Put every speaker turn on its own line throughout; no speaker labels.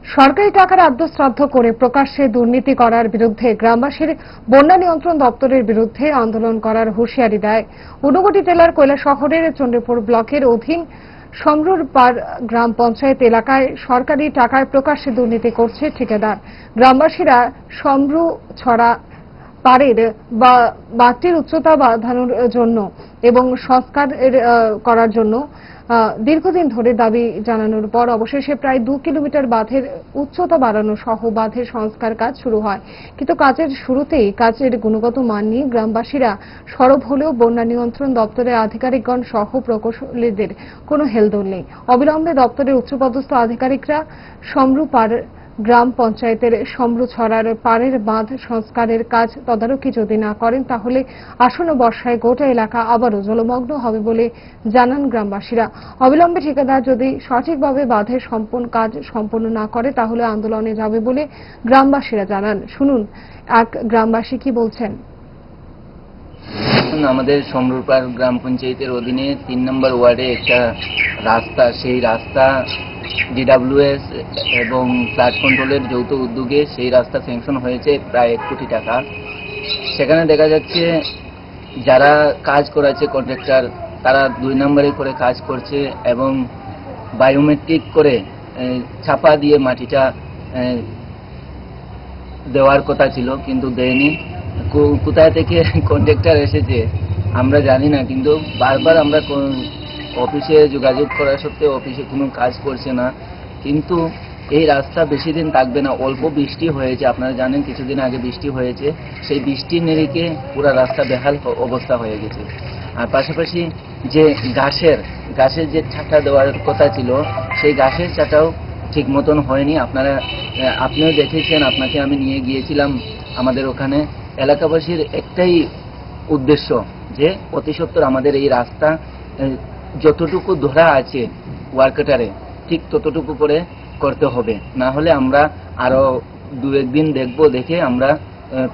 সরকারি টাকার আদ্যশ্রাদ্ধ করে প্রকাশ্যে দুর্নীতি করার বিরুদ্ধে গ্রামবাসীর বন্যা নিয়ন্ত্রণ দপ্তরের বিরুদ্ধে আন্দোলন করার হুঁশিয়ারি দেয়। ঊনকোটি জেলার কৈলাসহরের চন্দ্রপুর ব্লকের অধীন সমরুর পাড় গ্রাম পঞ্চায়েত এলাকায় সরকারি টাকায় প্রকাশ্যে দুর্নীতি করছে ঠিকাদার। গ্রামবাসীরা সমরু ছড়া পাড়ের বাঁধটির উচ্চতা বাড়ানোর জন্য এবং সংস্কার করার জন্য দীর্ঘদিন ধরে দাবি জানানোর পর অবশেষে প্রায় 2 কিলোমিটার বাঁধের উচ্চতা বাড়ানো সহ বাঁধের সংস্কার কাজ শুরু হয়। কিন্তু কাজের শুরুতেই কাজের গুণগত মান নিয়ে গ্রামবাসীরা সরব হলেও বন্যা নিয়ন্ত্রণ দপ্তরের আধিকারিকগণ সহ প্রকৌশলীদের কোনো হেলদোল নেই। অবিলম্বে দপ্তরের উচ্চপদস্থ আধিকারিকরা সমরু পাড় গ্রাম পঞ্চায়েতের সমরু ছড়ার পাড়ের বাঁধ সংস্কারের কাজ তদারকি যদি না করেন তাহলে আসন্ন বর্ষায় গোটা এলাকা আবারও জলমগ্ন হবে বলে জানান গ্রামবাসীরা। অবিলম্বে ঠিকাদার যদি সঠিকভাবে বাঁধের কাজ সম্পন্ন না করে তাহলে আন্দোলনে যাবে বলে গ্রামবাসীরা জানান। শুনুন এক গ্রামবাসী কি বলছেন।
আমাদের সমরুরপাড় গ্রাম পঞ্চায়েতের অধীনে 3 নম্বর ওয়ার্ডে একটা রাস্তা, সেই রাস্তা ডিডব্লিউএস এবং ফ্লাড কন্ট্রোলের যৌথ উদ্যোগে সেই রাস্তা স্যাংশন হয়েছে প্রায় 1 কোটি টাকা। সেখানে দেখা যাচ্ছে যারা কাজ করাচ্ছে কন্ট্রাক্টর তারা 2 নম্বরে করে কাজ করছে এবং বায়োমেট্রিক করে ছাপা দিয়ে মাটিটা দেওয়ার কথা ছিল কিন্তু দেয়নি। কোথায় থেকে কন্ট্রাক্টর এসেছে আমরা জানি না, কিন্তু বারবার আমরা অফিসে যোগাযোগ করা সত্ত্বেও অফিসে কোনো কাজ করছে না। কিন্তু এই রাস্তা বেশি দিন থাকবে না। অল্প বৃষ্টি হয়েছে, আপনারা জানেন কিছুদিন আগে বৃষ্টি হয়েছে, সেই বৃষ্টির নিরিখে পুরো রাস্তা বেহাল অবস্থা হয়ে গেছে। আর পাশাপাশি যে ঘাসের যে চাটা দেওয়ার কথা ছিল সেই ঘাসের চাটাও ঠিক মতন হয়নি। আপনিও দেখেছেন, আপনাকে আমি নিয়ে গিয়েছিলাম আমাদের ওখানে। এলাকাবাসীর একটাই উদ্দেশ্য যে অতি সত্বর আমাদের এই রাস্তা যতটুকু ধরা আছে ওয়ার্কারে ঠিক ততটুকু করে করতে হবে, না হলে আমরা আরো 2-1 দিন দেখে আমরা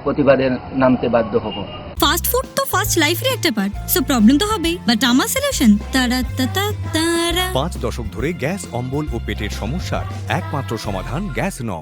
প্রতিবাদের নামতে বাধ্য হব।
ফাস্ট ফুড তো ফাস্ট লাইফের একটা পার্ট, সো প্রবলেম তো হবেই, বাট আমার সলিউশন 5
দশক ধরে গ্যাস, অম্বল ও পেটের সমস্যার একমাত্র সমাধান গ্যাস নল।